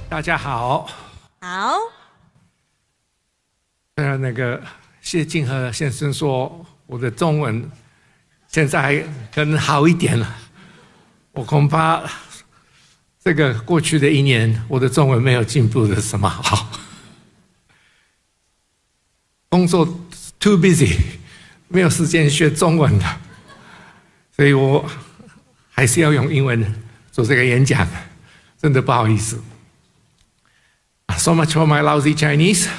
大家好。好。谢晋和先生说我的中文现在还可能好一点了，我恐怕这个过去的1年我的中文没有进步的什么好，工作 too busy， 没有时间学中文的，所以我还是要用英文做这个演讲，真的不好意思。So much for my lousy Chinese.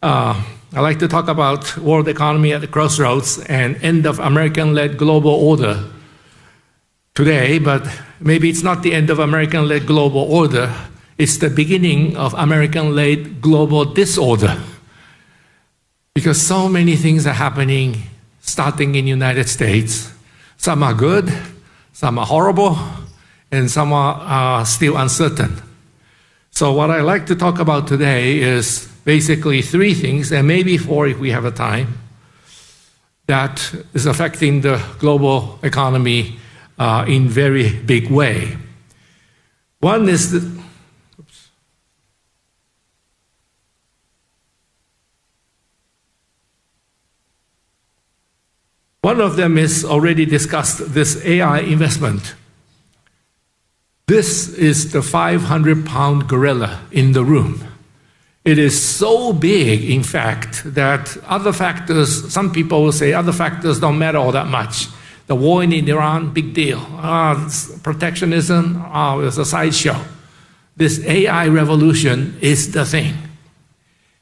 I'd like to talk about world economy at the crossroads and end of American-led global order today, but maybe it's not the end of American-led global order, it's the beginning of American-led global disorder. Because so many things are happening starting in the United States. Some are good, some are horrible, and some are still uncertain. So what I'd like to talk about today is basically 3 things, and maybe 4 if we have a time, that is affecting the global economy in very big way. One is one of them is already discussed, this AI investment. This is the 500-pound gorilla in the room. It is so big, in fact, that other factors, some people will say other factors don't matter all that much. The war in Iran, big deal. Protectionism, it's a sideshow. This AI revolution is the thing.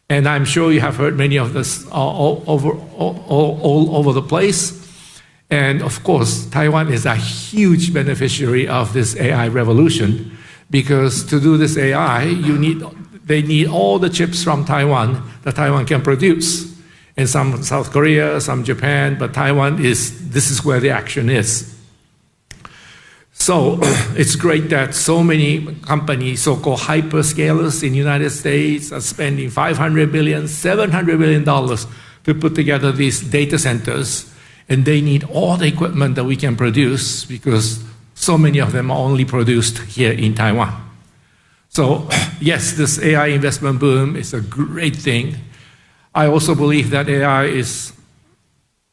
And I'm sure you have heard many of this all over the place. And of course, Taiwan is a huge beneficiary of this AI revolution, because to do this AI, they need all the chips from Taiwan that Taiwan can produce. And some South Korea, some Japan, but this is where the action is. So it's great that so many companies, so-called hyperscalers in the United States, are spending $500 billion, $700 billion to put together these data centers. And they need all the equipment that we can produce, because so many of them are only produced here in Taiwan. So yes, this AI investment boom is a great thing. I also believe that AI is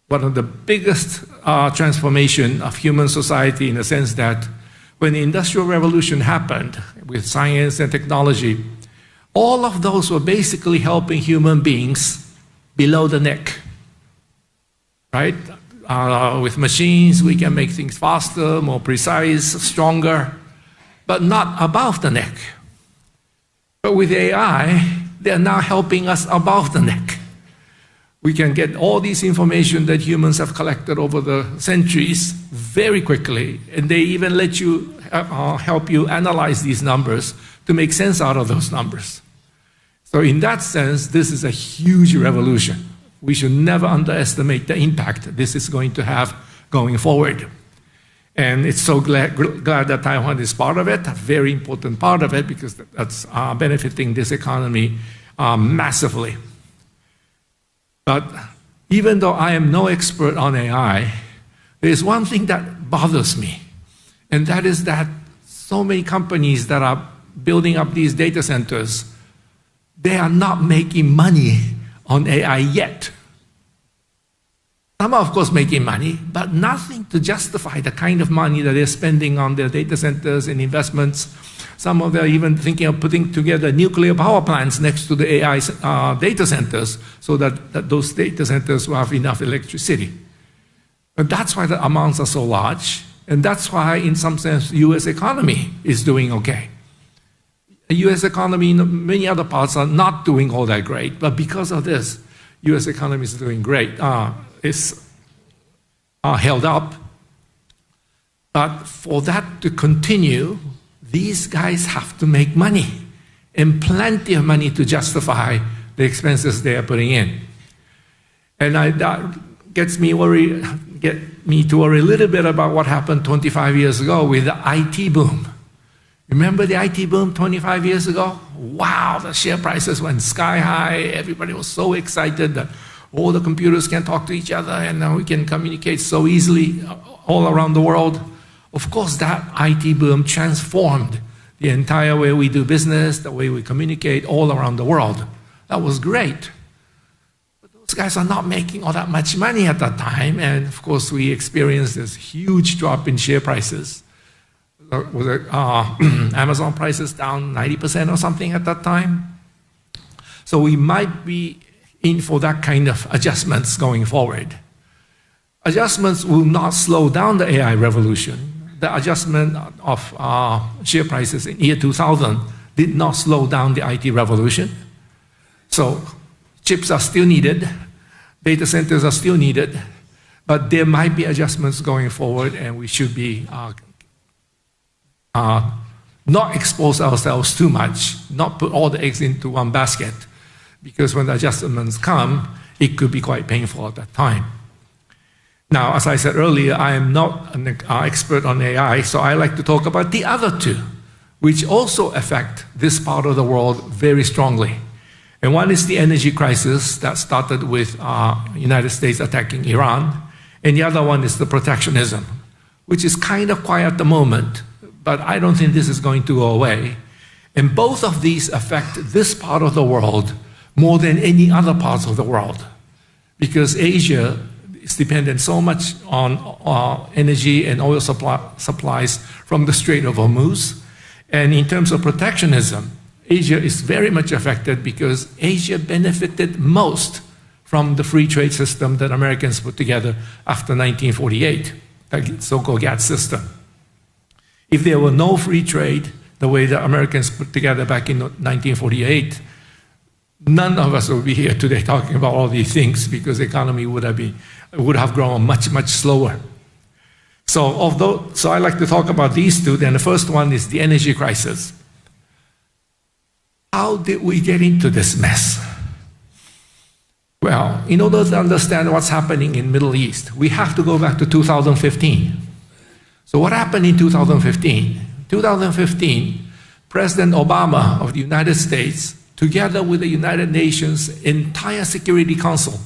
one of the biggest transformation of human society, in the sense that when the Industrial Revolution happened with science and technology, all of those were basically helping human beings below the neck, right? With machines, we can make things faster, more precise, stronger, but not above the neck. But with AI, they're now helping us above the neck. We can get all this information that humans have collected over the centuries very quickly, and they even let you help you analyze these numbers to make sense out of those numbers. So in that sense, this is a huge revolution. We should never underestimate the impact this is going to have going forward. And it's so glad that Taiwan is part of it, a very important part of it, because that's benefiting this economy massively. But even though I am no expert on AI, there's one thing that bothers me, and that is that so many companies that are building up these data centers, they are not making money on AI yet. Some are, of course, making money, but nothing to justify the kind of money that they're spending on their data centers and investments. Some of them are even thinking of putting together nuclear power plants next to the AI data centers, so that those data centers will have enough electricity. And that's why the amounts are so large, and that's why, in some sense, the U.S. economy is doing okay. The U.S. economy in many other parts are not doing all that great, but because of this, U.S. economy is doing great. It's held up. But for that to continue, these guys have to make money, and plenty of money to justify the expenses they are putting in. And that gets me to worry a little bit about what happened 25 years ago with the IT boom. Remember the IT boom 25 years ago? Wow, the share prices went sky high. Everybody was so excited that all the computers can talk to each other, and now we can communicate so easily all around the world. Of course, that IT boom transformed the entire way we do business, the way we communicate all around the world. That was great. But those guys are not making all that much money at that time, and of course we experienced this huge drop in share prices. Amazon prices down 90% or something at that time. So we might be in for that kind of adjustments going forward. Adjustments will not slow down the AI revolution. The adjustment of share prices in year 2000 did not slow down the IT revolution. So chips are still needed, data centers are still needed, but there might be adjustments going forward, and we should be not expose ourselves too much, not put all the eggs into one basket, because when the adjustments come, it could be quite painful at that time. Now, as I said earlier, I am not an expert on AI, so I like to talk about the other two, which also affect this part of the world very strongly. And one is the energy crisis that started with United States attacking Iran, and the other one is the protectionism, which is kind of quiet at the moment, but I don't think this is going to go away. And both of these affect this part of the world more than any other parts of the world, because Asia is dependent so much on energy and oil supplies from the Strait of Hormuz. And in terms of protectionism, Asia is very much affected because Asia benefited most from the free trade system that Americans put together after 1948, the so-called GATT system. If there were no free trade, the way the Americans put together back in 1948, none of us would be here today talking about all these things, because the economy would have grown much, much slower. So I like to talk about these two. Then the first one is the energy crisis. How did we get into this mess? Well, in order to understand what's happening in the Middle East, we have to go back to 2015. So what happened in 2015? 2015, President Obama of the United States, together with the United Nations entire Security Council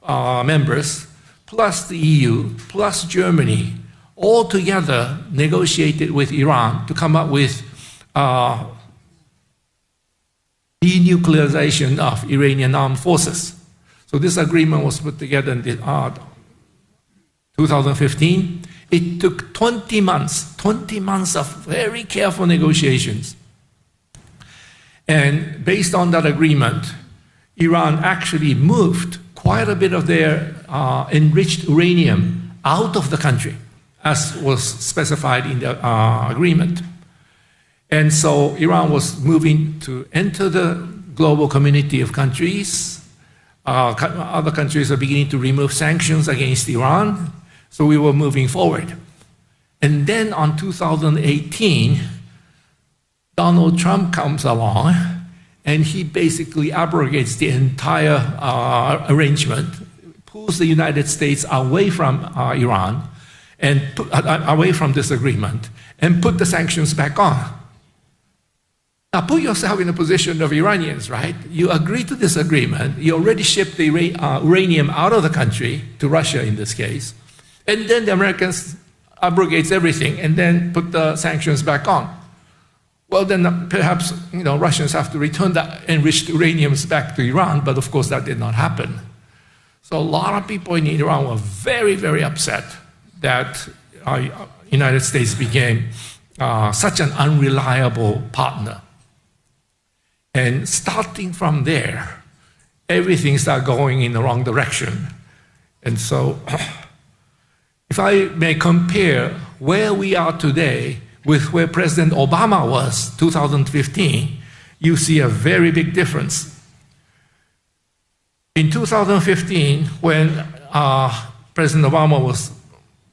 members, plus the EU, plus Germany, all together negotiated with Iran to come up with denuclearization of Iranian armed forces. So this agreement was put together in 2015. It took 20 months of very careful negotiations. And based on that agreement, Iran actually moved quite a bit of their enriched uranium out of the country, as was specified in the agreement. And so Iran was moving to enter the global community of countries. Other countries are beginning to remove sanctions against Iran. So we were moving forward. And then on 2018, Donald Trump comes along, and he basically abrogates the entire arrangement, pulls the United States away from Iran, and away from this agreement, and put the sanctions back on. Now put yourself in the position of Iranians, right? You agree to this agreement, you already shipped the uranium out of the country, to Russia in this case, and then the Americans abrogates everything and then put the sanctions back on. Well, then perhaps Russians have to return the enriched uraniums back to Iran, but of course that did not happen. So a lot of people in Iran were very, very upset that United States became such an unreliable partner. And starting from there, everything started going in the wrong direction. And so, if I may compare where we are today with where President Obama was 2015, you see a very big difference. In 2015, when President Obama was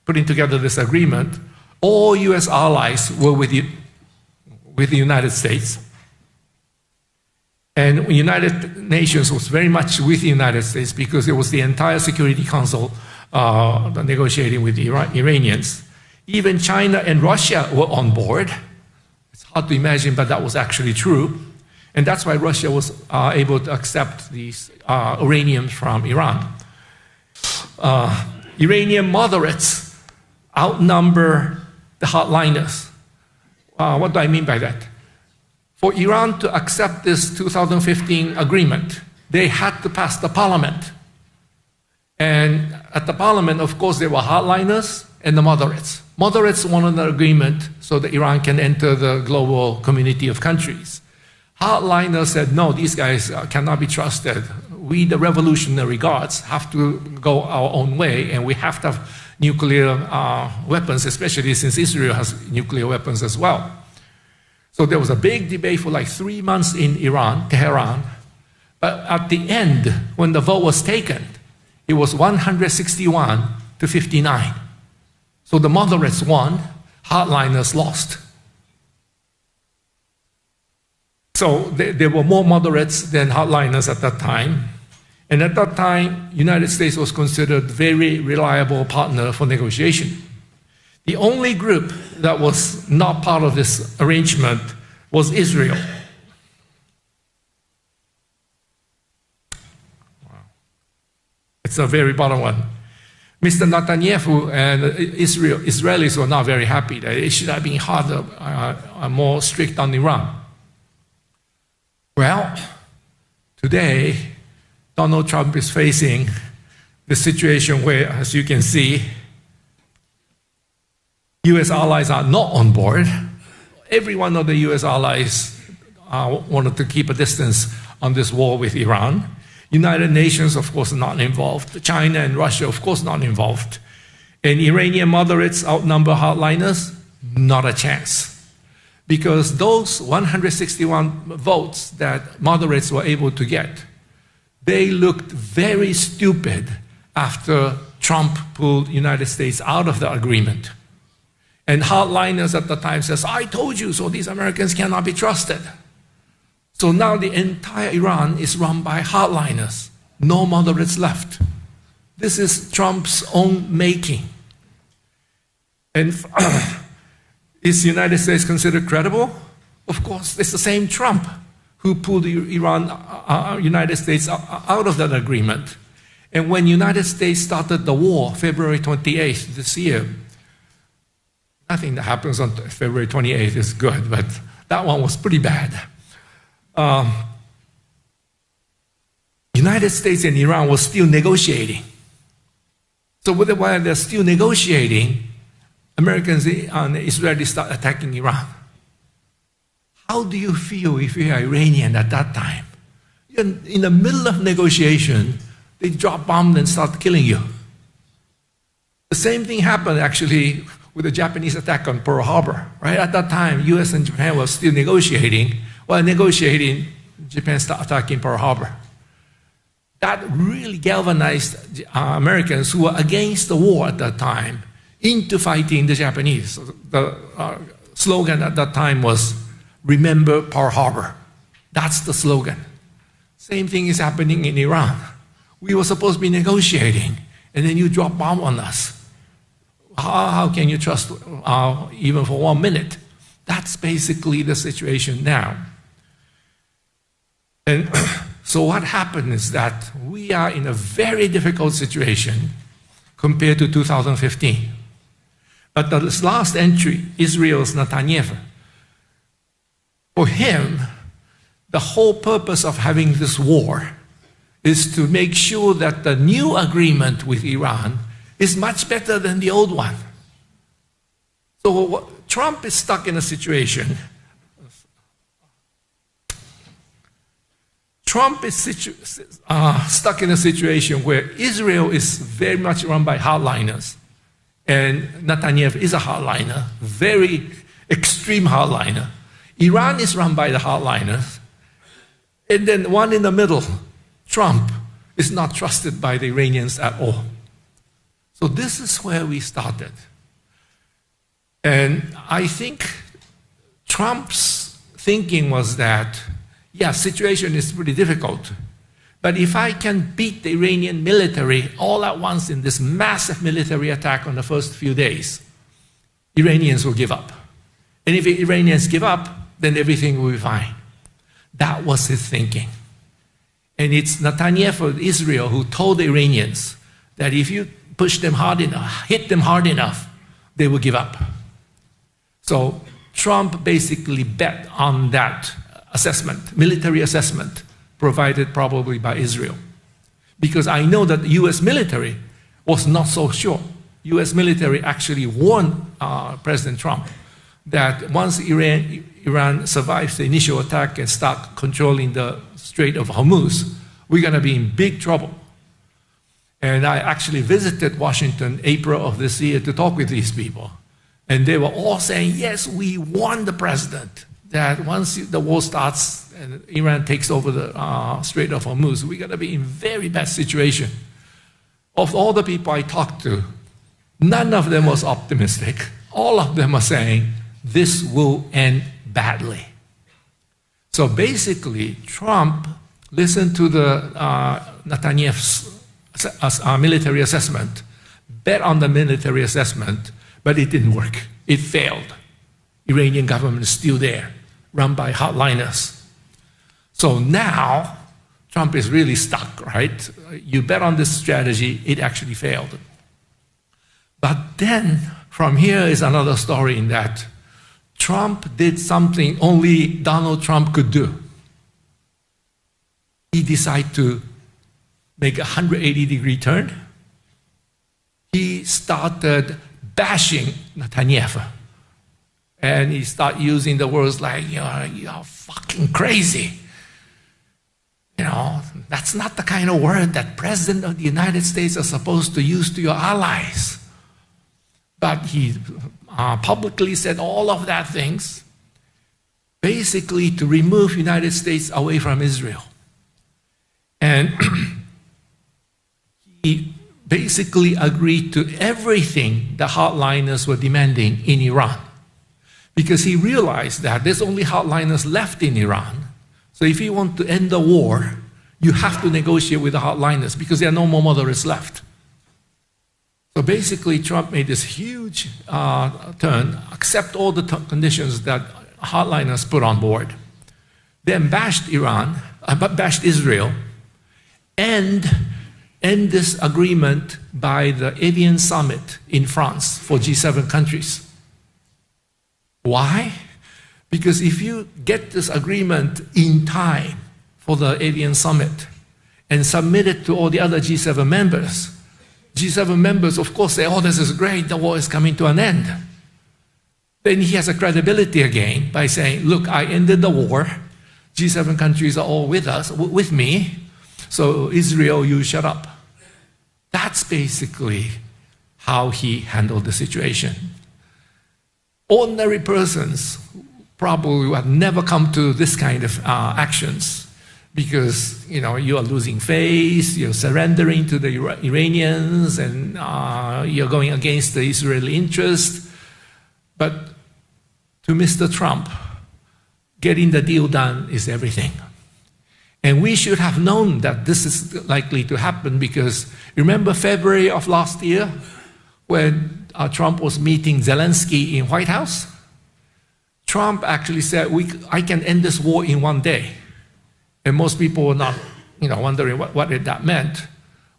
putting together this agreement, all US allies were with the United States. And the United Nations was very much with the United States because it was the entire Security Council negotiating with the Iranians. Even China and Russia were on board. It's hard to imagine, but that was actually true. And that's why Russia was able to accept these uranium from Iran. Iranian moderates outnumber the hardliners. What do I mean by that? For Iran to accept this 2015 agreement, they had to pass the parliament. And at the parliament, of course, there were hardliners and the moderates. Moderates wanted an agreement so that Iran can enter the global community of countries. Hardliners said, no, these guys cannot be trusted. We, the revolutionary guards, have to go our own way, and we have to have nuclear weapons, especially since Israel has nuclear weapons as well. So there was a big debate for like 3 months in Iran, Tehran. But at the end, when the vote was taken, it was 161 to 59. So the moderates won, hardliners lost. So there were more moderates than hardliners at that time. And at that time, United States was considered a very reliable partner for negotiation. The only group that was not part of this arrangement was Israel. Wow. It's a very bottom one. Mr. Netanyahu and Israelis were not very happy that it should have been harder, more strict on Iran. Well, today, Donald Trump is facing the situation where, as you can see, US allies are not on board. Every one of the US allies wanted to keep a distance on this war with Iran. United Nations, of course, not involved. China and Russia, of course, not involved. And Iranian moderates outnumber hardliners, not a chance. Because those 161 votes that moderates were able to get, they looked very stupid after Trump pulled the United States out of the agreement. And hardliners at the time says, I told you, so these Americans cannot be trusted. So now the entire Iran is run by hardliners. No moderates left. This is Trump's own making. And is the United States considered credible? Of course, it's the same Trump who pulled the United States out of that agreement. And when the United States started the war, February 28th this year, nothing that happens on February 28th is good, but that one was pretty bad. United States and Iran were still negotiating. So while they're still negotiating, Americans and Israelis start attacking Iran. How do you feel if you're Iranian at that time? In the middle of negotiation, they drop bombs and start killing you. The same thing happened actually with the Japanese attack on Pearl Harbor. Right at that time, US and Japan were still negotiating. While negotiating, Japan started attacking Pearl Harbor. That really galvanized Americans who were against the war at that time into fighting the Japanese. So the slogan at that time was, remember Pearl Harbor. That's the slogan. Same thing is happening in Iran. We were supposed to be negotiating, and then you drop bomb on us. How can you trust even for 1 minute? That's basically the situation now. And so what happened is that we are in a very difficult situation compared to 2015. But this last entry, Israel's Netanyahu, for him, the whole purpose of having this war is to make sure that the new agreement with Iran is much better than the old one. So Trump is stuck in a situation. Trump is stuck in a situation where Israel is very much run by hardliners. And Netanyahu is a hardliner, very extreme hardliner. Iran is run by the hardliners. And then one in the middle, Trump, is not trusted by the Iranians at all. So this is where we started. And I think Trump's thinking was that, yeah, situation is pretty difficult, but if I can beat the Iranian military all at once in this massive military attack on the first few days, Iranians will give up. And if the Iranians give up, then everything will be fine. That was his thinking. And it's Netanyahu, Israel, who told the Iranians that if you push them hard enough, hit them hard enough, they will give up. So Trump basically bet on that assessment, military assessment, provided probably by Israel. Because I know that the US military was not so sure. US military actually warned President Trump that once Iran survives the initial attack and start controlling the Strait of Hormuz, we're going to be in big trouble. And I actually visited Washington April of this year to talk with these people. And they were all saying, yes, we warned the president that once the war starts and Iran takes over the Strait of Hormuz, we're going to be in very bad situation. Of all the people I talked to, none of them was optimistic. All of them are saying, this will end badly. So basically, Trump listened to the Netanyahu's military assessment, bet on the military assessment, but it didn't work. It failed. Iranian government is still there, run by hardliners. So now, Trump is really stuck, right? You bet on this strategy, it actually failed. But then, from here is another story in that Trump did something only Donald Trump could do. He decided to make a 180-degree turn. He started bashing Netanyahu. And he started using the words like, you're fucking crazy. You know, that's not the kind of word that President of the United States are supposed to use to your allies. But he publicly said all of that things, basically to remove United States away from Israel. And he basically agreed to everything the hardliners were demanding in Iran. Because he realized that there's only hardliners left in Iran. So if you want to end the war, you have to negotiate with the hardliners because there are no more moderates left. So basically, Trump made this huge turn, accept all the conditions that hardliners put on board, then bashed Israel, and end this agreement by the Avian Summit in France for G7 countries. Why? Because if you get this agreement in time for the Avian Summit and submit it to all the other G7 members, of course, say, oh, this is great, the war is coming to an end. Then he has a credibility again by saying, look, I ended the war. G7 countries are all with us, with me. So Israel, you shut up. That's basically how he handled the situation. Ordinary persons probably would never come to this kind of actions because, you are losing face, you're surrendering to the Iranians, and you're going against the Israeli interest. But to Mr. Trump, getting the deal done is everything. And we should have known that this is likely to happen because remember February of last year when Trump was meeting Zelensky in White House? Trump actually said, I can end this war in one day. And most people were not wondering what that meant.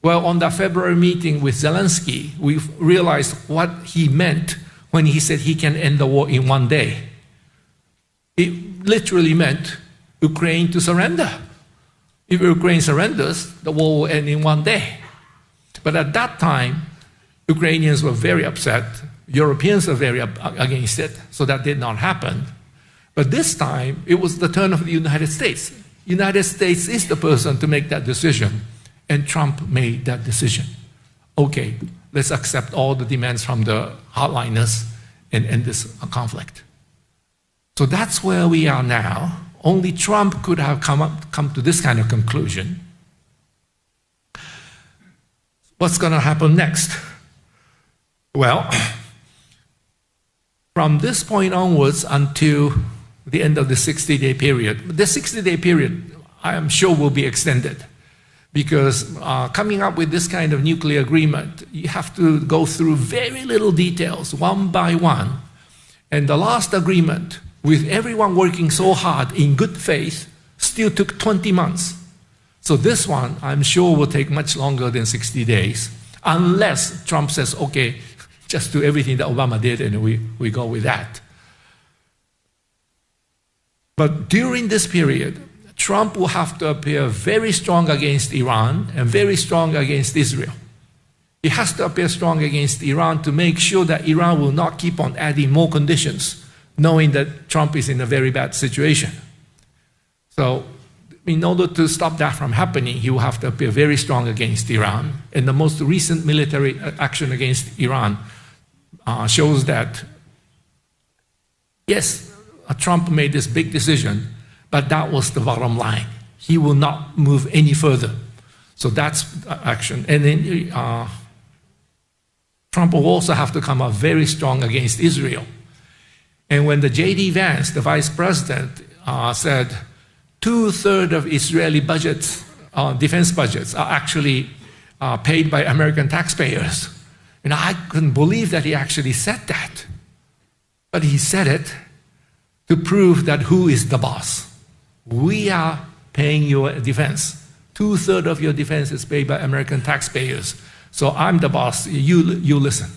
Well, on that February meeting with Zelensky, we realized what he meant when he said he can end the war in one day. It literally meant Ukraine to surrender. If Ukraine surrenders, the war will end in one day. But at that time, Ukrainians were very upset. Europeans were very against it, so that did not happen. But this time, it was the turn of the United States. United States is the person to make that decision, and Trump made that decision. Okay, let's accept all the demands from the hardliners and end this conflict. So that's where we are now. Only Trump could have come to this kind of conclusion. What's going to happen next? Well, from this point onwards until the end of the 60-day period, the 60-day period, I am sure, will be extended because coming up with this kind of nuclear agreement, you have to go through very little details, one by one. And the last agreement, with everyone working so hard in good faith, still took 20 months. So this one, I'm sure, will take much longer than 60 days, unless Trump says, okay, just do everything that Obama did and we go with that. But during this period, Trump will have to appear very strong against Iran and very strong against Israel. He has to appear strong against Iran to make sure that Iran will not keep on adding more conditions, knowing that Trump is in a very bad situation. So in order to stop that from happening, he will have to appear very strong against Iran. And the most recent military action against Iran shows that, yes, Trump made this big decision, but that was the bottom line. He will not move any further. So that's action. And then Trump will also have to come out very strong against Israel. And when the J.D. Vance, the vice president, said 2/3 of Israeli budgets, defense budgets, are actually paid by American taxpayers, and I couldn't believe that he actually said that. But he said it to prove that who is the boss. We are paying your defense. 2/3 of your defense is paid by American taxpayers. So I'm the boss, you listen.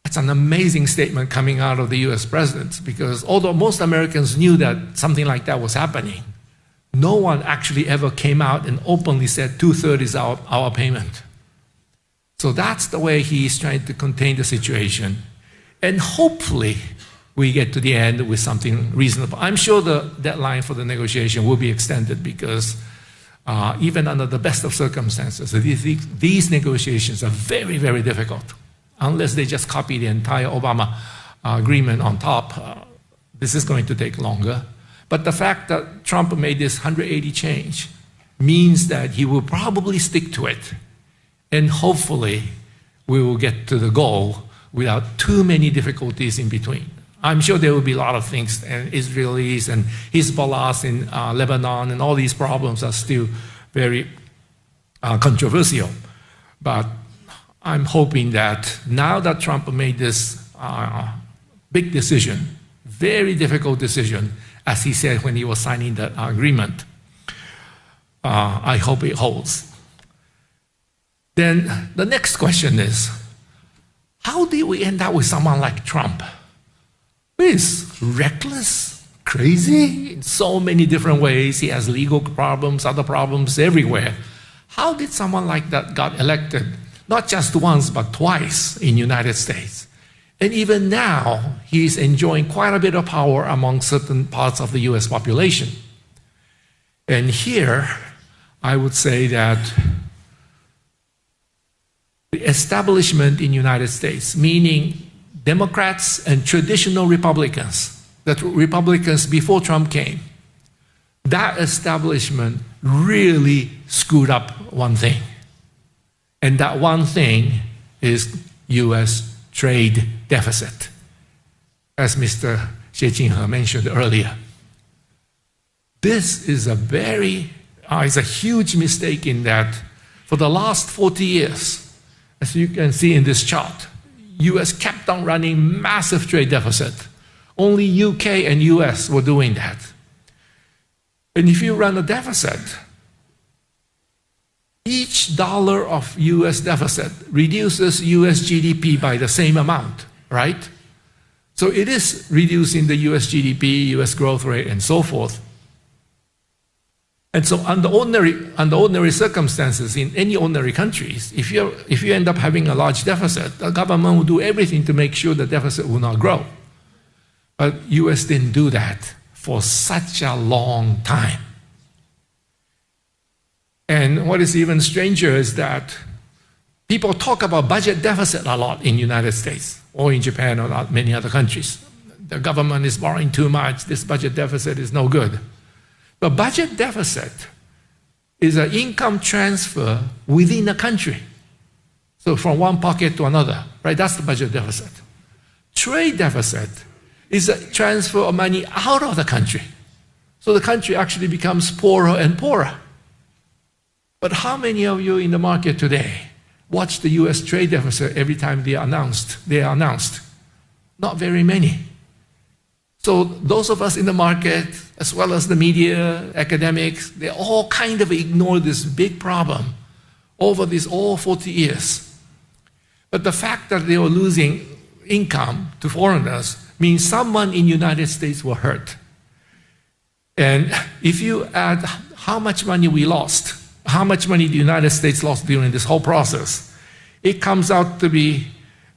That's an amazing statement coming out of the US president, because although most Americans knew that something like that was happening, no one actually ever came out and openly said 2/3 is our payment. So that's the way he's trying to contain the situation. And hopefully we get to the end with something reasonable. I'm sure the deadline for the negotiation will be extended because even under the best of circumstances, these negotiations are very, very difficult. Unless they just copy the entire Obama agreement on top, this is going to take longer. But the fact that Trump made this 180 change means that he will probably stick to it. And hopefully we will get to the goal without too many difficulties in between. I'm sure there will be a lot of things, and Israelis and Hezbollah in Lebanon, and all these problems are still very controversial. But I'm hoping that now that Trump made this big decision, very difficult decision, as he said when he was signing the agreement, I hope it holds. Then the next question is, how did we end up with someone like Trump? He's reckless, crazy in so many different ways. He has legal problems, other problems everywhere. How did someone like that got elected, not just once, but twice in the United States? And even now, he's enjoying quite a bit of power among certain parts of the US population. And here, I would say that the establishment in the United States, meaning Democrats and traditional Republicans, the Republicans before Trump came, that establishment really screwed up one thing. And that one thing is US trade deficit, as Mr. Xie Jinhe mentioned earlier. This is is a huge mistake in that for the last 40 years, as you can see in this chart, US kept on running massive trade deficit. Only UK and US were doing that. And if you run a deficit, each dollar of US deficit reduces US GDP by the same amount, right? So it is reducing the US GDP, US growth rate, and so forth. And so under ordinary circumstances, in any ordinary countries, if you end up having a large deficit, the government will do everything to make sure the deficit will not grow. But US didn't do that for such a long time. And what is even stranger is that people talk about budget deficit a lot in the United States or in Japan or many other countries. The government is borrowing too much, this budget deficit is no good. The budget deficit is an income transfer within a country. So from one pocket to another, right? That's the budget deficit. Trade deficit is a transfer of money out of the country. So the country actually becomes poorer and poorer. But how many of you in the market today watch the US trade deficit every time they are announced? Not very many. So those of us in the market, as well as the media, academics, they all kind of ignore this big problem over these all 40 years. But the fact that they were losing income to foreigners means someone in the United States were hurt. And if you add how much money we lost, how much money the United States lost during this whole process, it comes out to be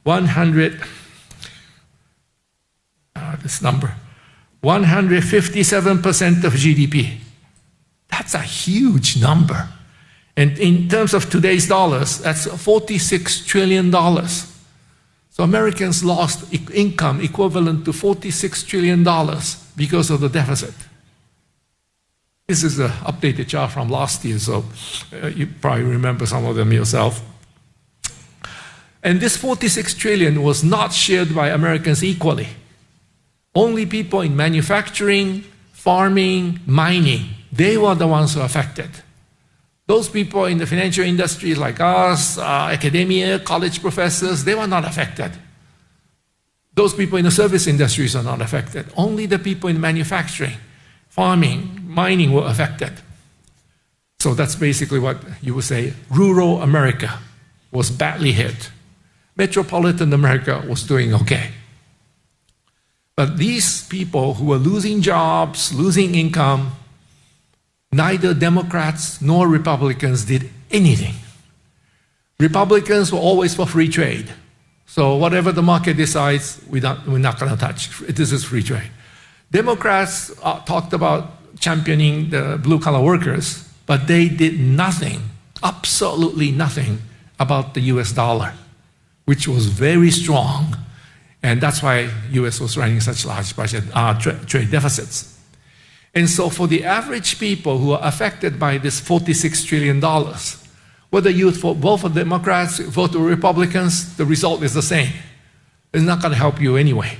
157% of GDP. That's a huge number. And in terms of today's dollars, that's $46 trillion. So Americans lost income equivalent to $46 trillion because of the deficit. This is an updated chart from last year, so you probably remember some of them yourself. And this 46 trillion was not shared by Americans equally. Only people in manufacturing, farming, mining, they were the ones who were affected. Those people in the financial industry like us, academia, college professors, they were not affected. Those people in the service industries are not affected. Only the people in manufacturing, farming, mining were affected. So that's basically what you would say rural America was badly hit. Metropolitan America was doing okay. But these people who were losing jobs, losing income, neither Democrats nor Republicans did anything. Republicans were always for free trade. So whatever the market decides, we're not going to touch. This is free trade. Democrats talked about championing the blue-collar workers, but they did nothing, absolutely nothing, about the US dollar, which was very strong, and that's why US was running such large trade deficits. And so for the average people who are affected by this $46 trillion, whether you vote for Democrats, vote for Republicans, the result is the same. It's not going to help you anyway.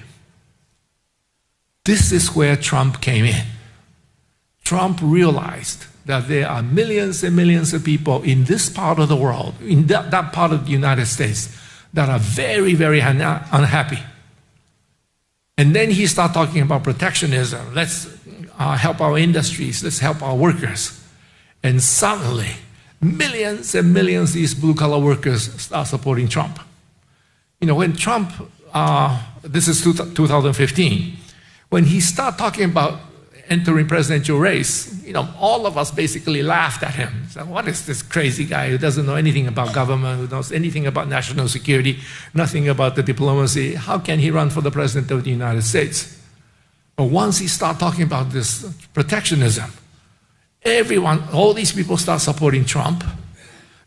This is where Trump came in. Trump realized that there are millions and millions of people in this part of the world, in that part of the United States, that are very, very unhappy. And then he started talking about protectionism. Let's help our industries. Let's help our workers. And suddenly, millions and millions of these blue-collar workers start supporting Trump. You know, when Trump, this is 2015, when he started talking about entering presidential race, you know, all of us basically laughed at him. So what is this crazy guy who doesn't know anything about government, who knows anything about national security, nothing about the diplomacy? How can he run for the president of the United States? But once he started talking about this protectionism, everyone, all these people start supporting Trump.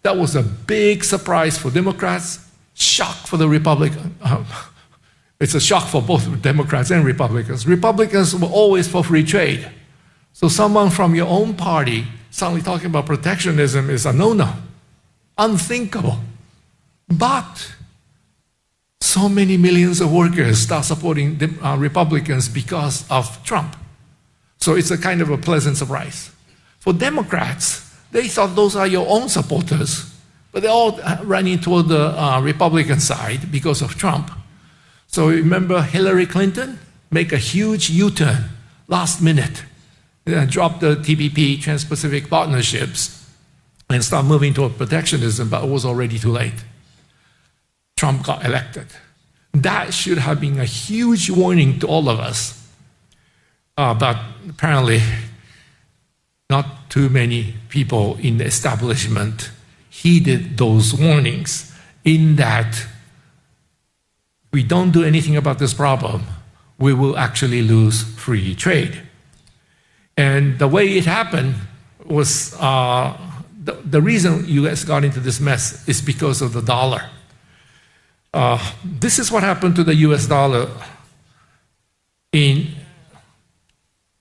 That was a big surprise for Democrats, shock for the Republicans. It's a shock for both Democrats and Republicans. Republicans were always for free trade. So someone from your own party suddenly talking about protectionism is a no-no, unthinkable. But so many millions of workers start supporting Republicans because of Trump. So it's a kind of a pleasant surprise. For Democrats, they thought those are your own supporters, but they're all running toward the Republican side because of Trump. So remember Hillary Clinton make a huge U-turn last minute, drop the TPP, Trans-Pacific Partnerships, and start moving toward protectionism, but it was already too late. Trump got elected. That should have been a huge warning to all of us. But apparently, not too many people in the establishment heeded those warnings, in that we don't do anything about this problem, we will actually lose free trade. And the way it happened was, the reason US got into this mess is because of the dollar. This is what happened to the US dollar in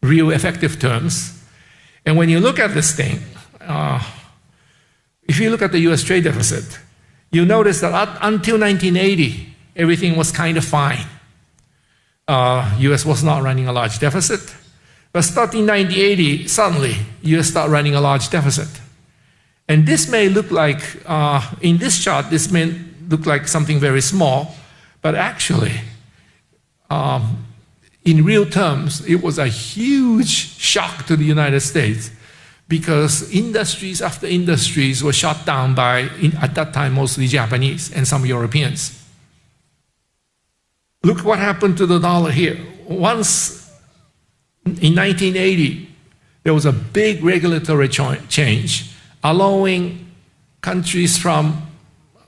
real effective terms. And when you look at this thing, if you look at the US trade deficit, you notice that until 1980, everything was kind of fine. US was not running a large deficit. But starting 1980, suddenly, US started running a large deficit. And this may look like, in this chart, this may look like something very small, but actually, in real terms, it was a huge shock to the United States, because industries after industries were shut down by, at that time, mostly Japanese and some Europeans. Look what happened to the dollar here. Once in 1980, there was a big regulatory change allowing countries from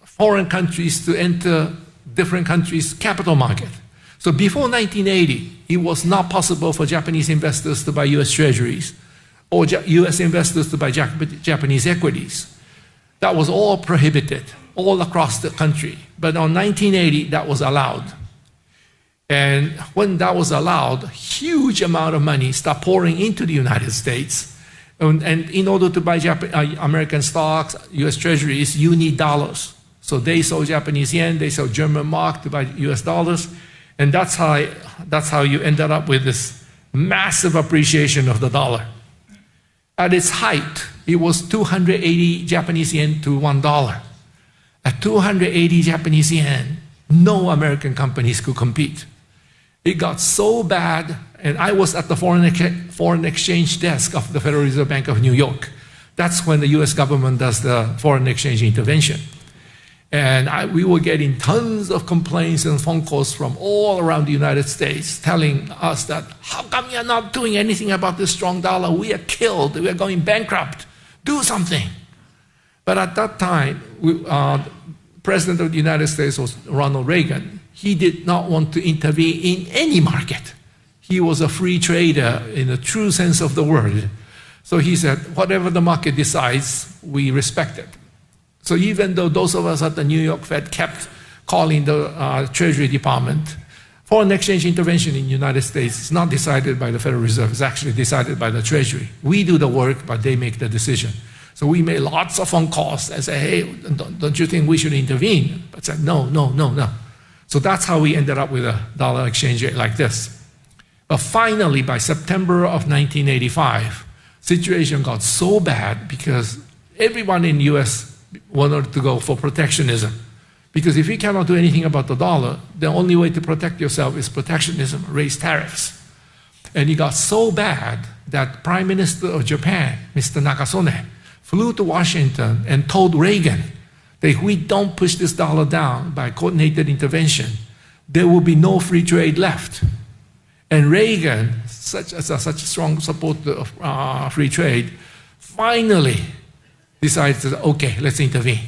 foreign countries to enter different countries' capital market. So before 1980, it was not possible for Japanese investors to buy US treasuries or US investors to buy Japanese equities. That was all prohibited all across the country. But on 1980, that was allowed. And when that was allowed, huge amount of money started pouring into the United States. And in order to buy American stocks, US treasuries, you need dollars. So they sold Japanese yen, they sold German mark to buy US dollars. And that's how you ended up with this massive appreciation of the dollar. At its height, it was 280 Japanese yen to $1. At 280 Japanese yen, no American companies could compete. It got so bad, and I was at the foreign exchange desk of the Federal Reserve Bank of New York. That's when the US government does the foreign exchange intervention. And we were getting tons of complaints and phone calls from all around the United States telling us that, how come you're not doing anything about this strong dollar? We are killed. We are going bankrupt. Do something. But at that time, President of the United States was Ronald Reagan. He did not want to intervene in any market. He was a free trader in the true sense of the word. So he said, whatever the market decides, we respect it. So even though those of us at the New York Fed kept calling the Treasury Department, foreign exchange intervention in the United States is not decided by the Federal Reserve. It's actually decided by the Treasury. We do the work, but they make the decision. So we made lots of phone calls and said, hey, don't you think we should intervene? But said, no. So that's how we ended up with a dollar exchange rate like this. But finally, by September of 1985, situation got so bad because everyone in the US wanted to go for protectionism. Because if you cannot do anything about the dollar, the only way to protect yourself is protectionism, raise tariffs. And it got so bad that Prime Minister of Japan, Mr. Nakasone, flew to Washington and told Reagan that if we don't push this dollar down by coordinated intervention, there will be no free trade left. And Reagan, such a strong supporter of free trade, finally decided, okay, let's intervene.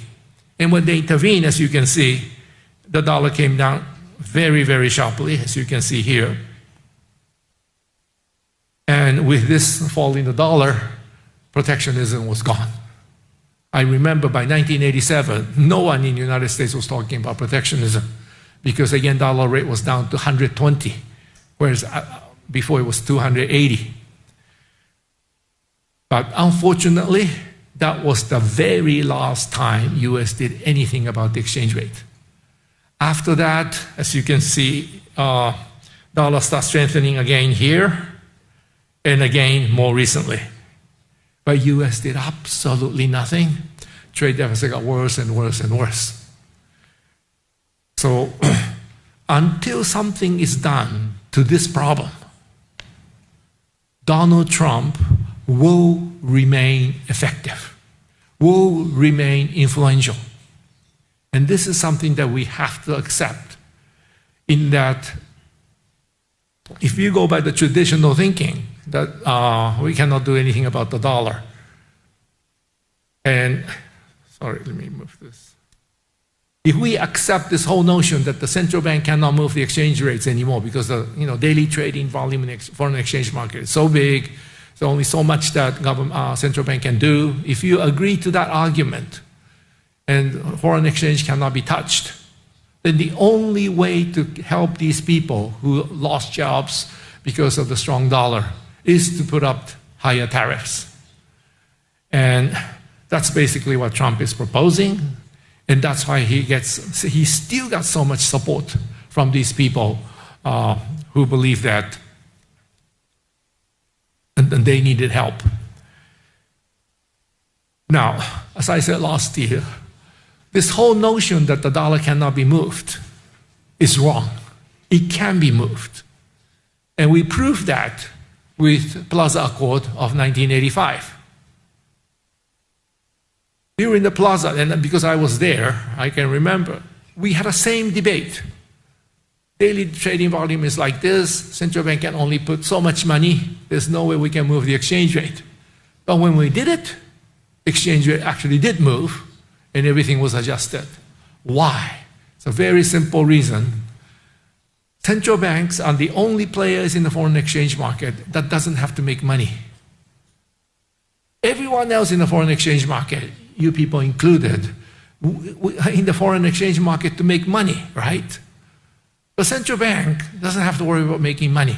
And when they intervened, as you can see, the dollar came down very, very sharply, as you can see here. And with this fall in the dollar, protectionism was gone. I remember by 1987, no one in the United States was talking about protectionism because the yen dollar rate was down to 120, whereas before it was 280. But unfortunately, that was the very last time US did anything about the exchange rate. After that, as you can see, dollar starts strengthening again here, and again more recently. But US did absolutely nothing. Trade deficit got worse and worse and worse. So until something is done to this problem, Donald Trump will remain effective, will remain influential. And this is something that we have to accept, in that if you go by the traditional thinking that we cannot do anything about the dollar, and, sorry, let me move this. If we accept this whole notion that the central bank cannot move the exchange rates anymore because the daily trading volume in the foreign exchange market is so big, there's only so much that central bank can do. If you agree to that argument and foreign exchange cannot be touched, then the only way to help these people who lost jobs because of the strong dollar is to put up higher tariffs. And that's basically what Trump is proposing. And that's why he still got so much support from these people who believe that and they needed help. Now, as I said last year, this whole notion that the dollar cannot be moved is wrong. It can be moved. And we proved that with Plaza Accord of 1985. During the Plaza, and because I was there, I can remember, we had the same debate. Daily trading volume is like this. Central bank can only put so much money. There's no way we can move the exchange rate. But when we did it, exchange rate actually did move, and everything was adjusted. Why? It's a very simple reason. Central banks are the only players in the foreign exchange market that doesn't have to make money. Everyone else in the foreign exchange market, you people included, in the foreign exchange market to make money, right? The central bank doesn't have to worry about making money.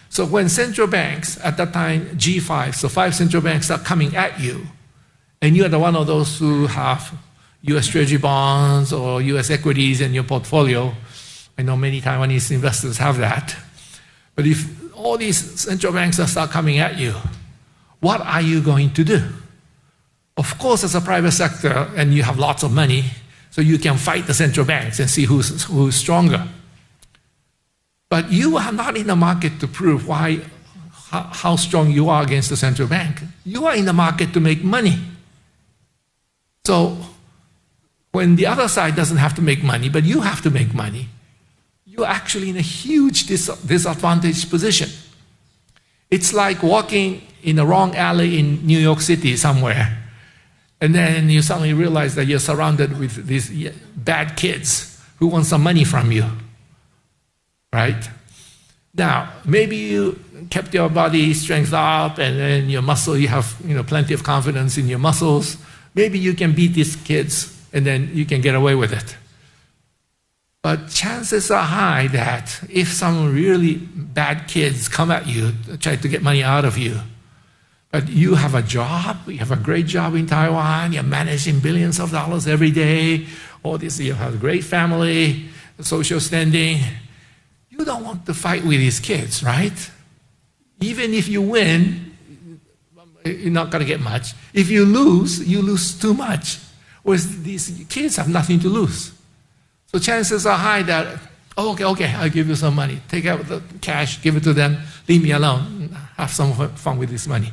So when central banks, at that time G5, so 5 central banks are coming at you, and you are the one of those who have US Treasury bonds or US equities in your portfolio. I know many Taiwanese investors have that. But if all these central banks start coming at you, what are you going to do? Of course, as a private sector, and you have lots of money, so you can fight the central banks and see who's stronger. But you are not in the market to prove how strong you are against the central bank. You are in the market to make money. So when the other side doesn't have to make money, but you have to make money, you're actually in a huge disadvantaged position. It's like walking in the wrong alley in New York City somewhere, and then you suddenly realize that you're surrounded with these bad kids who want some money from you, right? Now, maybe you kept your body strength up, and then your muscle, you have plenty of confidence in your muscles. Maybe you can beat these kids, and then you can get away with it. But chances are high that if some really bad kids come at you, try to get money out of you, but you have a job, you have a great job in Taiwan, you're managing billions of dollars every day, all this, you have a great family, social standing, you don't want to fight with these kids, right? Even if you win, you're not going to get much. If you lose too much. Whereas these kids have nothing to lose. So chances are high that, okay, I'll give you some money. Take out the cash, give it to them, leave me alone, have some fun with this money.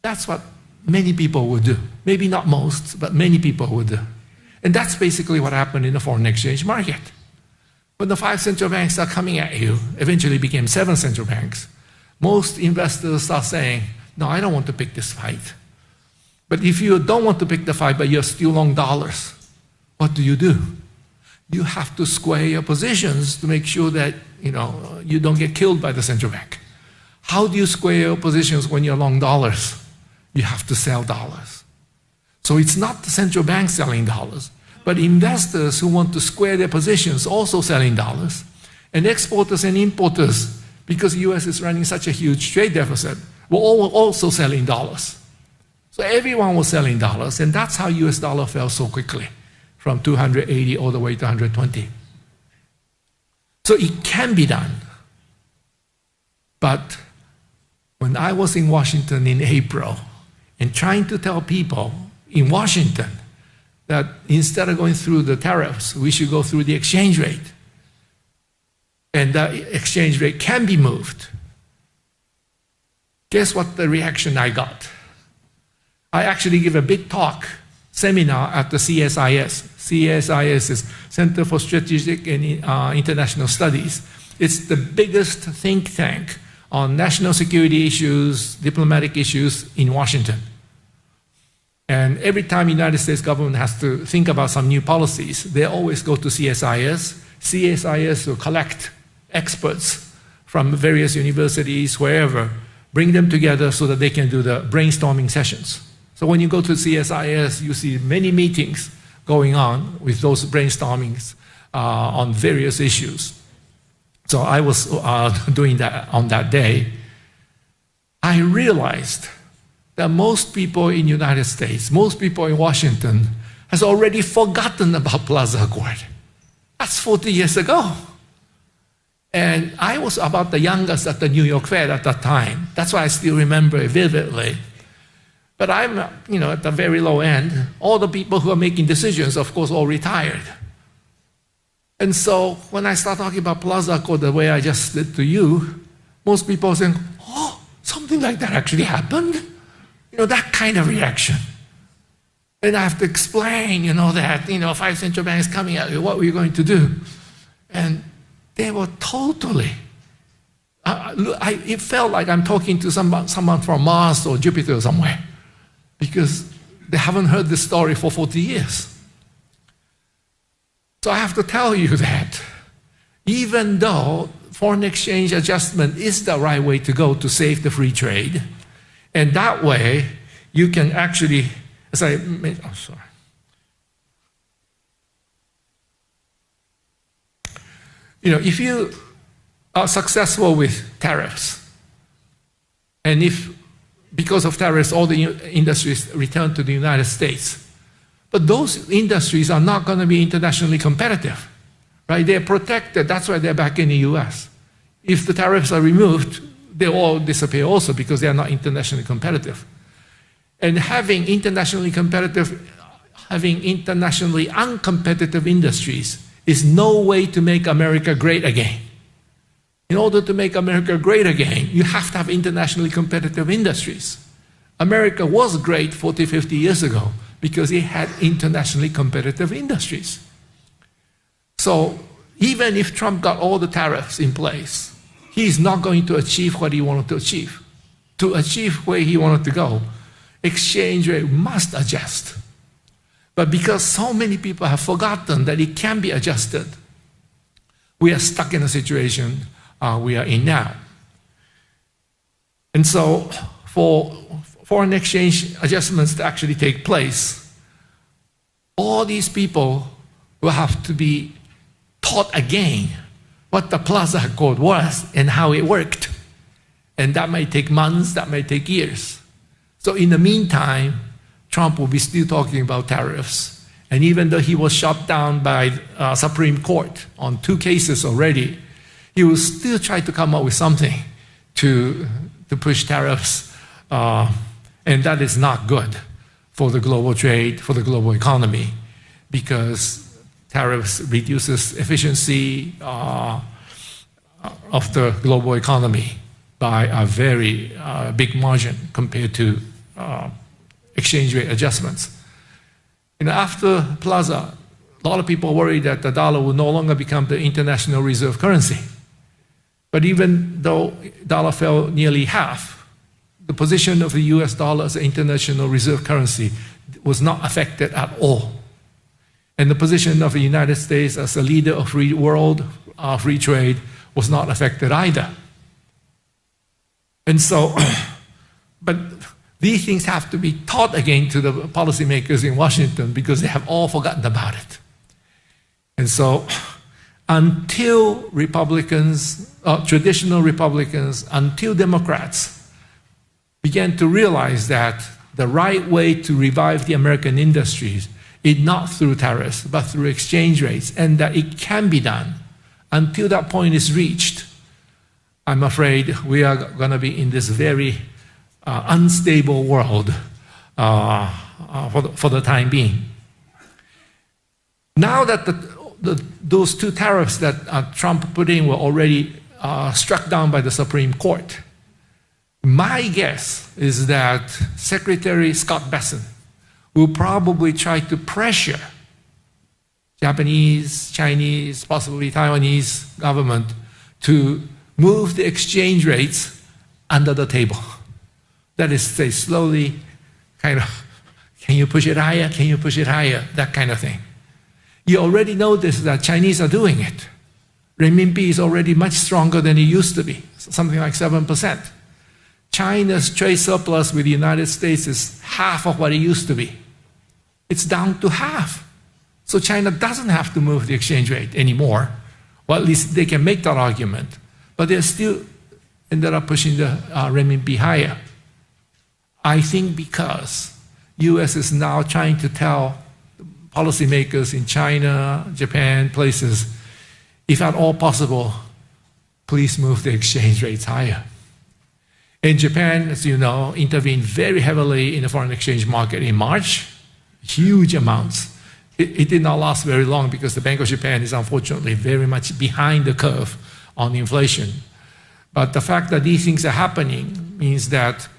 That's what many people would do. Maybe not most, but many people would do. And that's basically what happened in the foreign exchange market. When the 5 central banks are coming at you, eventually became 7 central banks, most investors are saying, no, I don't want to pick this fight. But if you don't want to pick the fight, but you're still long dollars, what do? You have to square your positions to make sure that you don't get killed by the central bank. How do you square your positions when you're long dollars? You have to sell dollars. So it's not the central bank selling dollars, but investors who want to square their positions also selling dollars, and exporters and importers, because the US is running such a huge trade deficit, were all also selling dollars. So everyone was selling dollars, and that's how US dollar fell so quickly, from 280 all the way to 120. So it can be done. But when I was in Washington in April and trying to tell people in Washington that instead of going through the tariffs, we should go through the exchange rate, and the exchange rate can be moved, guess what the reaction I got? I actually give a big talk, seminar at the CSIS. CSIS is Center for Strategic and International Studies. It's the biggest think tank on national security issues, diplomatic issues in Washington. And every time the United States government has to think about some new policies, they always go to CSIS. CSIS will collect experts from various universities, wherever, bring them together so that they can do the brainstorming sessions. So when you go to CSIS, you see many meetings going on with those brainstormings on various issues. So I was doing that on that day. I realized that most people in the United States, most people in Washington, has already forgotten about Plaza Accord. That's 40 years ago. And I was about the youngest at the New York Fed at that time. That's why I still remember it vividly. But I'm, at the very low end. All the people who are making decisions, of course, all retired. And so when I start talking about Plaza Accord the way I just did to you, most people are saying, oh, something like that actually happened? That kind of reaction. And I have to explain, that, 5 central banks coming at you, what were you going to do? And they were totally, it felt like I'm talking to someone from Mars or Jupiter or somewhere, because they haven't heard this story for 40 years. So I have to tell you that even though foreign exchange adjustment is the right way to go to save the free trade, and that way you can actually, as I made, oh, sorry. You know, if you are successful with tariffs, and if because of tariffs all the industries return to the United States, but those industries are not going to be internationally competitive, right? They're protected. That's why they're back in the US. If the tariffs are removed, they all disappear also because they are not internationally competitive. And having internationally uncompetitive industries is no way to make America great again. In order to make America great again, you have to have internationally competitive industries. America was great 40, 50 years ago because it had internationally competitive industries. So even if Trump got all the tariffs in place, he's not going to achieve what he wanted to achieve. To achieve where he wanted to go, exchange rate must adjust. But because so many people have forgotten that it can be adjusted, we are stuck in a situation we are in now. And so for foreign exchange adjustments to actually take place, all these people will have to be taught again what the Plaza Accord was and how it worked. And that may take months, that may take years. So in the meantime, Trump will be still talking about tariffs. And even though he was shot down by Supreme Court on 2 cases already, he will still try to come up with something to push tariffs. And that is not good for the global trade, for the global economy, because tariffs reduces efficiency of the global economy by a very big margin compared to exchange rate adjustments. And after Plaza, a lot of people worried that the dollar will no longer become the international reserve currency. But even though the dollar fell nearly half, the position of the US dollar as an international reserve currency was not affected at all. And the position of the United States as a leader of free world, free trade, was not affected either. And so, but these things have to be taught again to the policymakers in Washington because they have all forgotten about it. And so, until Republicans, traditional Republicans, until Democrats began to realize that the right way to revive the American industries is not through tariffs, but through exchange rates, and that it can be done, until that point is reached, I'm afraid we are going to be in this very unstable world for the time being. Now that those 2 tariffs that Trump put in were already struck down by the Supreme Court, my guess is that Secretary Scott Bessent will probably try to pressure Japanese, Chinese, possibly Taiwanese government to move the exchange rates under the table. That is, say, slowly, kind of, can you push it higher? Can you push it higher? That kind of thing. You already notice that Chinese are doing it. Renminbi is already much stronger than it used to be, something like 7%. China's trade surplus with the United States is half of what it used to be. It's down to half. So China doesn't have to move the exchange rate anymore. Well, at least they can make that argument. But they still ended up pushing the renminbi higher. I think because U.S. is now trying to tell policymakers in China, Japan, places, if at all possible, please move the exchange rates higher. And Japan, as you know, intervened very heavily in the foreign exchange market in March, huge amounts. It did not last very long because the Bank of Japan is unfortunately very much behind the curve on inflation. But the fact that these things are happening means that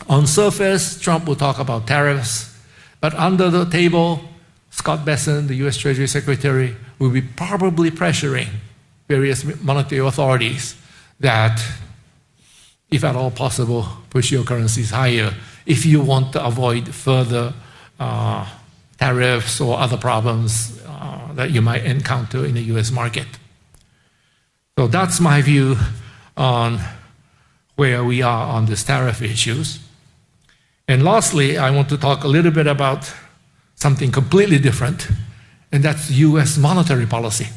on surface, Trump will talk about tariffs, but under the table, Scott Bessent, the US Treasury Secretary, will be probably pressuring various monetary authorities that, if at all possible, push your currencies higher if you want to avoid further tariffs or other problems that you might encounter in the US market. So that's my view on where we are on these tariff issues. And lastly, I want to talk a little bit about something completely different, and that's US monetary policy.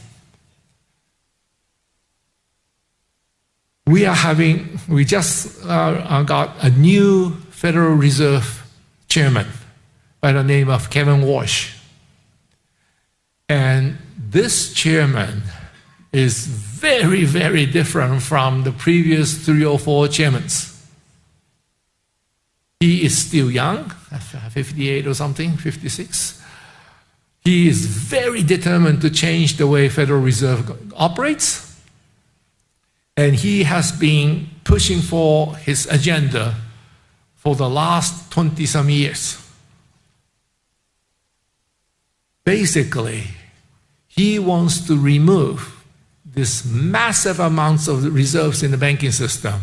We just got a new Federal Reserve chairman by the name of Kevin Walsh. And this chairman is very, very different from the previous 3 or 4 chairmen. He is still young, 58 or something, 56. He is very determined to change the way Federal Reserve operates. And he has been pushing for his agenda for the last 20-some years. Basically, he wants to remove this massive amounts of reserves in the banking system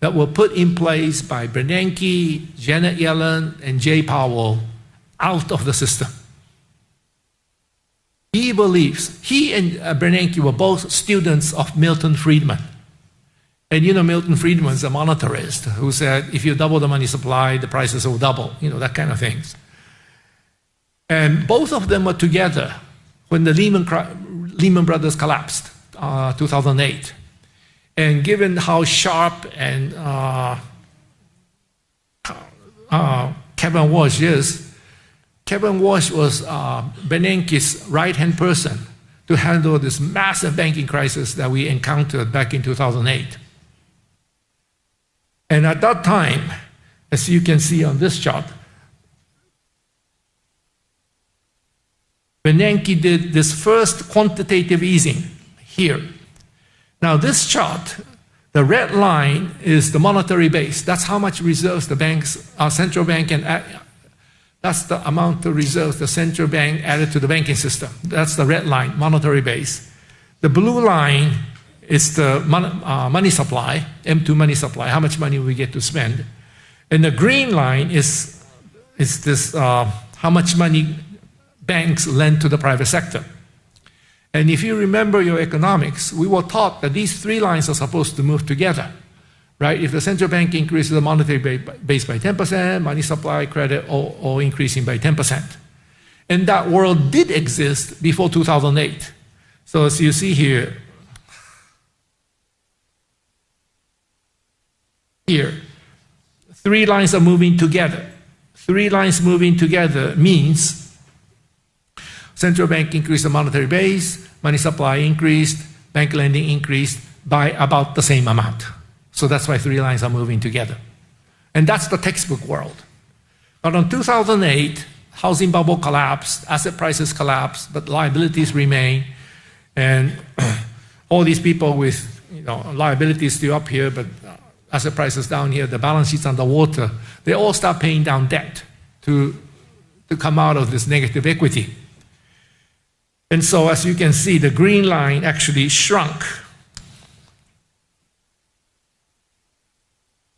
that were put in place by Bernanke, Janet Yellen, and Jay Powell out of the system. He believes, he and Bernanke were both students of Milton Friedman. And you know, Milton Friedman is a monetarist who said, if you double the money supply, the prices will double, that kind of things. And both of them were together when the Lehman Brothers collapsed, 2008. And given how sharp and Kevin Walsh is, Kevin Walsh was Bernanke's right-hand person to handle this massive banking crisis that we encountered back in 2008. And at that time, as you can see on this chart, Bernanke did this first quantitative easing here. Now this chart, the red line is the monetary base. That's how much reserves the banks, our central bank, and that's the amount of reserves the central bank added to the banking system. That's the red line, monetary base. The blue line is the money supply, M2 money supply, how much money we get to spend. And the green line is this how much money banks lend to the private sector. And if you remember your economics, we were taught that these 3 lines are supposed to move together, right? If the central bank increases the monetary base by 10%, money supply, credit, all increasing by 10%. And that world did exist before 2008. So as you see here, 3 lines are moving together. 3 lines moving together means central bank increased the monetary base, money supply increased, bank lending increased by about the same amount. So that's why 3 lines are moving together. And that's the textbook world. But in 2008, housing bubble collapsed, asset prices collapsed, but liabilities remain. And all these people with liabilities still up here, but asset prices down here, the balance sheets underwater, they all start paying down debt to come out of this negative equity. And so as you can see, the green line actually shrunk.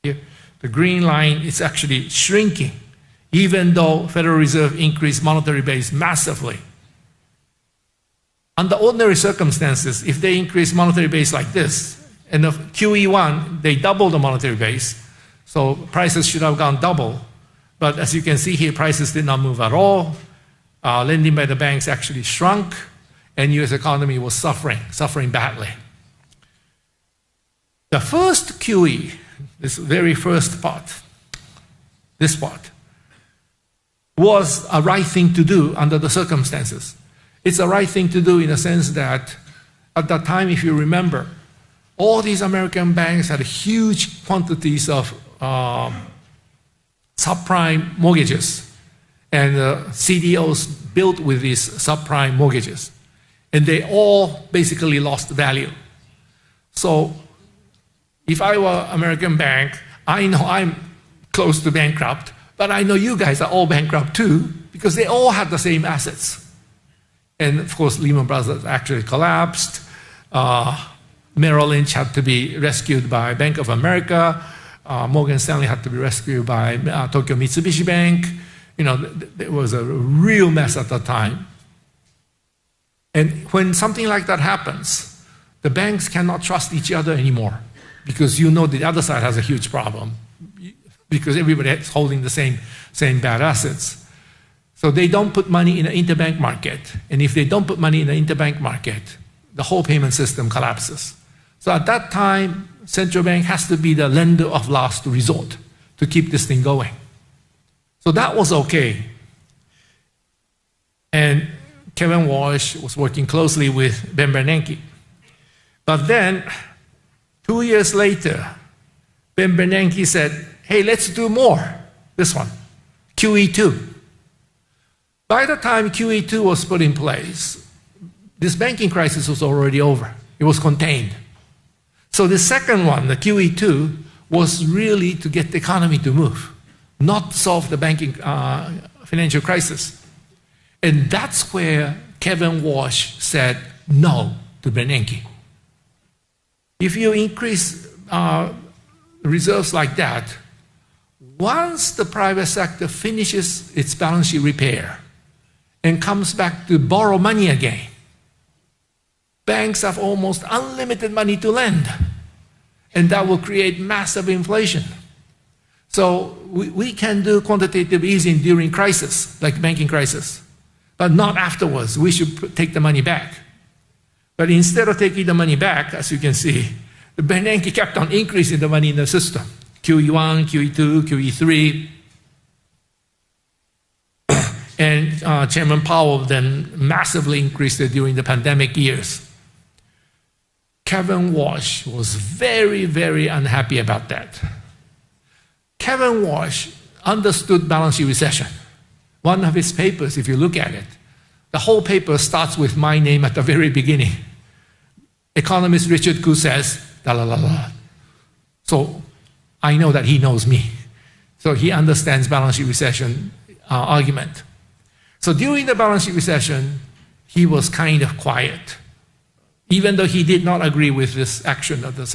Here, the green line is actually shrinking, even though Federal Reserve increased monetary base massively. Under ordinary circumstances, if they increase monetary base like this, and the QE1, they double the monetary base, so prices should have gone double. But as you can see here, prices did not move at all. Lending by the banks actually shrunk, and US economy was suffering badly. The first QE, this very first part, this part, was a right thing to do under the circumstances. It's a right thing to do in the sense that at that time, if you remember, all these American banks had huge quantities of subprime mortgages, and CDOs built with these subprime mortgages. And they all basically lost value. So if I were an American bank, I know I'm close to bankrupt, but I know you guys are all bankrupt too, because they all had the same assets. And of course, Lehman Brothers actually collapsed. Merrill Lynch had to be rescued by Bank of America. Morgan Stanley had to be rescued by Tokyo Mitsubishi Bank. It was a real mess at the time. And when something like that happens, the banks cannot trust each other anymore because the other side has a huge problem because everybody is holding the same bad assets. So they don't put money in the interbank market. And if they don't put money in the interbank market, the whole payment system collapses. So at that time, central bank has to be the lender of last resort to keep this thing going. So that was okay. And Kevin Walsh was working closely with Ben Bernanke. But then, 2 years later, Ben Bernanke said, hey, let's do more. This one, QE2. By the time QE2 was put in place, this banking crisis was already over. It was contained. So the second one, the QE2, was really to get the economy to move, not solve the banking financial crisis. And that's where Kevin Walsh said no to Bernanke. If you increase reserves like that, once the private sector finishes its balance sheet repair and comes back to borrow money again, banks have almost unlimited money to lend, and that will create massive inflation. So we can do quantitative easing during crisis, like banking crisis, but not afterwards. We should take the money back. But instead of taking the money back, as you can see, the Bernanke kept on increasing the money in the system. QE1, QE2, QE3. And Chairman Powell then massively increased it during the pandemic years. Kevin Walsh was very, very unhappy about that. Kevin Walsh understood balance sheet recession. One of his papers, if you look at it, the whole paper starts with my name at the very beginning. Economist Richard Koo says, la la la la. So I know that he knows me. So he understands balance sheet recession argument. So during the balance sheet recession, he was kind of quiet. Even though he did not agree with this action of the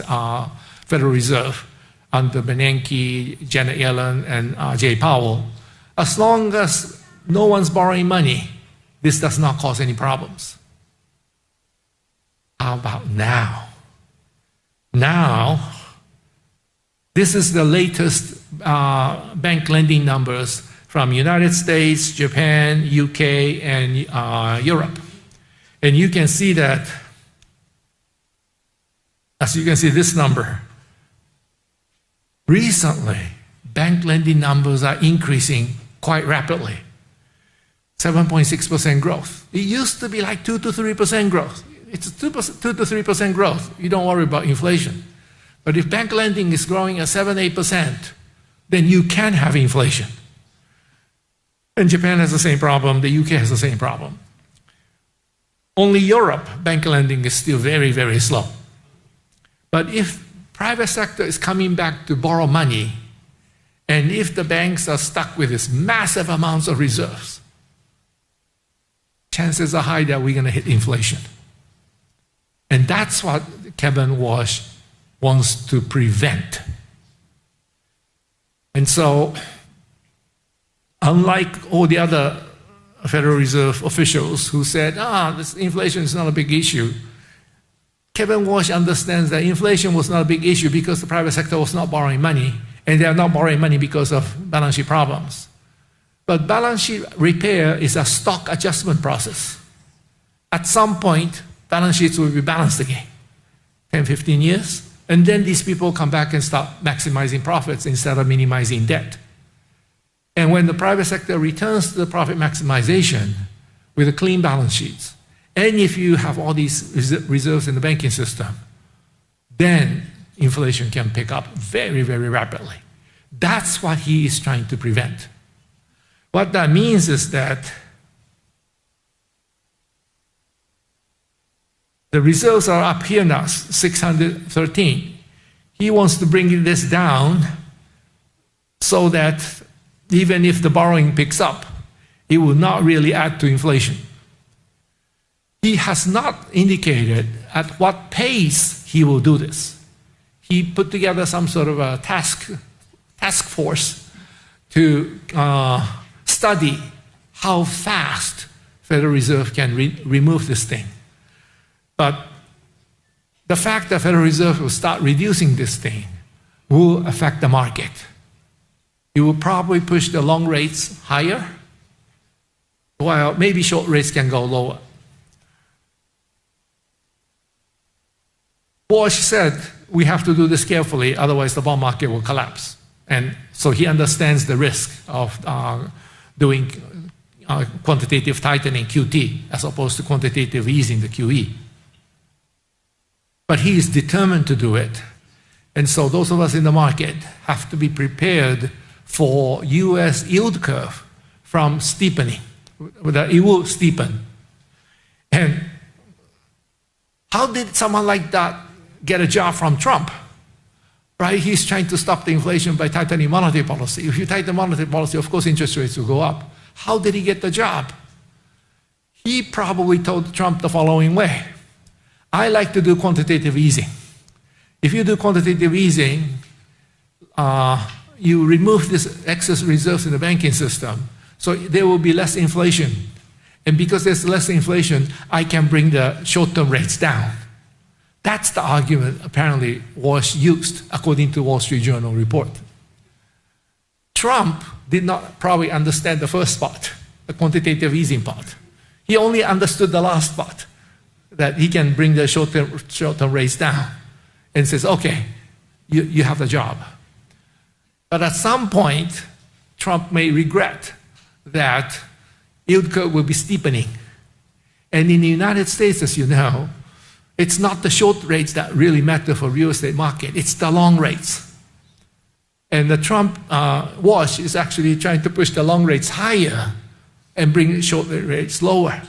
Federal Reserve under Bernanke, Janet Yellen, and Jay Powell, as long as no one's borrowing money, this does not cause any problems. How about now? Now, this is the latest bank lending numbers from United States, Japan, UK, and Europe. And you can see that, as you can see this number, recently, bank lending numbers are increasing quite rapidly. 7.6% growth. It used to be like 2 to 3% growth. It's 2 to 3% growth. You don't worry about inflation. But if bank lending is growing at 7, 8%, then you can have inflation. And Japan has the same problem. The UK has the same problem. Only Europe, bank lending is still very, very slow. But if private sector is coming back to borrow money, and if the banks are stuck with this massive amounts of reserves, chances are high that we're going to hit inflation. And that's what Kevin Walsh wants to prevent. And so, unlike all the other Federal Reserve officials who said, this inflation is not a big issue, Kevin Walsh understands that inflation was not a big issue because the private sector was not borrowing money, and they are not borrowing money because of balance sheet problems. But balance sheet repair is a stock adjustment process. At some point, balance sheets will be balanced again, 10, 15 years, and then these people come back and start maximizing profits instead of minimizing debt. And when the private sector returns to the profit maximization with a clean balance sheet, and if you have all these reserves in the banking system, then inflation can pick up very, very rapidly. That's what he is trying to prevent. What that means is that the reserves are up here now, 613. He wants to bring this down so that even if the borrowing picks up, it will not really add to inflation. he has not indicated at what pace he will do this. He put together some sort of a task force to study how fast Federal Reserve can remove this thing. But the fact that Federal Reserve will start reducing this thing will affect the market. It will probably push the long rates higher, while maybe short rates can go lower. Walsh said, we have to do this carefully, otherwise the bond market will collapse. And so he understands the risk of doing quantitative tightening, QT, as opposed to quantitative easing, the QE. But he is determined to do it. And so those of us in the market have to be prepared for US yield curve from steepening. It will steepen. And how did someone like that get a job from Trump? Right? He's trying to stop the inflation by tightening monetary policy. If you tighten monetary policy, of course interest rates will go up. How did he get the job? He probably told Trump the following way. I like to do quantitative easing. If you do quantitative easing, you remove this excess reserves in the banking system, so there will be less inflation. And because there's less inflation, I can bring the short-term rates down. That's the argument apparently Walsh used, according to Wall Street Journal report. Trump did not probably understand the first part, the quantitative easing part. He only understood the last part, that he can bring the short-term rates down, and says, okay, you have the job. But at some point, Trump may regret that yield curve will be steepening. And in the United States, as you know, it's not the short rates that really matter for real estate market, it's the long rates. And the Trump Walsh is actually trying to push the long rates higher and bring short rates lower.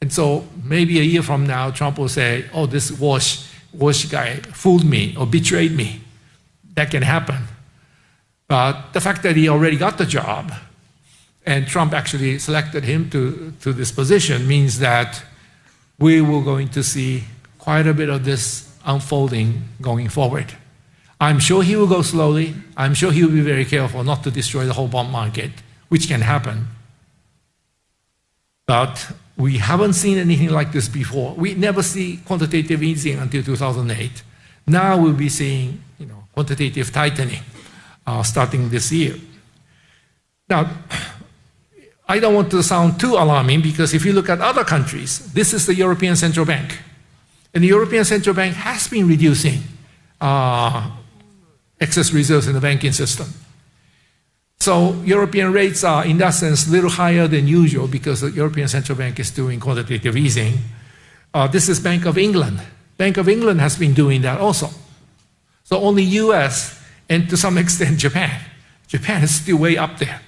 And so maybe a year from now, Trump will say, oh, this Walsh guy fooled me or betrayed me. That can happen. But the fact that he already got the job and Trump actually selected him to this position means that we will going to see quite a bit of this unfolding going forward. I'm sure he will go slowly. I'm sure he will be very careful not to destroy the whole bond market, which can happen. But we haven't seen anything like this before. We never see quantitative easing until 2008. Now we'll be seeing quantitative tightening starting this year. Now, I don't want to sound too alarming, because if you look at other countries, this is the European Central Bank. And the European Central Bank has been reducing excess reserves in the banking system. So European rates are, in that sense, a little higher than usual because the European Central Bank is doing quantitative easing. This is Bank of England. Bank of England has been doing that also. So only US and to some extent Japan. Japan is still way up there.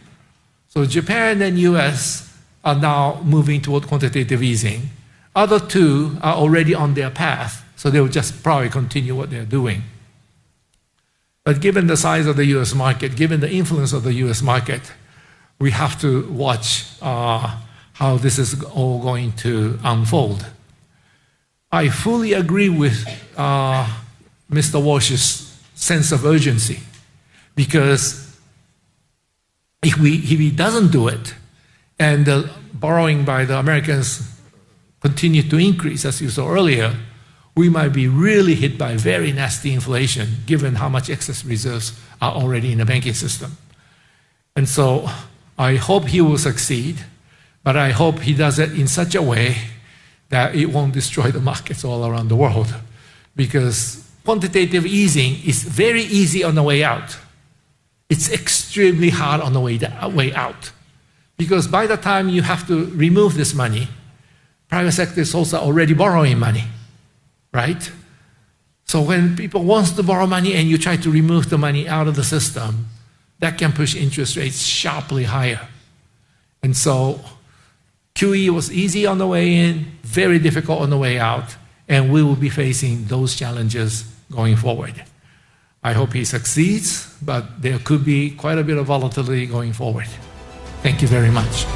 So Japan and US are now moving toward quantitative easing. Other two are already on their path, so they will just probably continue what they're doing. But given the size of the US market, given the influence of the US market, we have to watch how this is all going to unfold. I fully agree with Mr. Walsh's sense of urgency, because if he doesn't do it, and the borrowing by the Americans continue to increase, as you saw earlier, we might be really hit by very nasty inflation, given how much excess reserves are already in the banking system. And so I hope he will succeed, but I hope he does it in such a way that it won't destroy the markets all around the world. Because quantitative easing is very easy on the way out. It's extremely hard on the way out. Because by the time you have to remove this money, private sector is also already borrowing money, right? So when people want to borrow money and you try to remove the money out of the system, that can push interest rates sharply higher. And so QE was easy on the way in, very difficult on the way out, and we will be facing those challenges going forward. I hope he succeeds, but there could be quite a bit of volatility going forward. Thank you very much.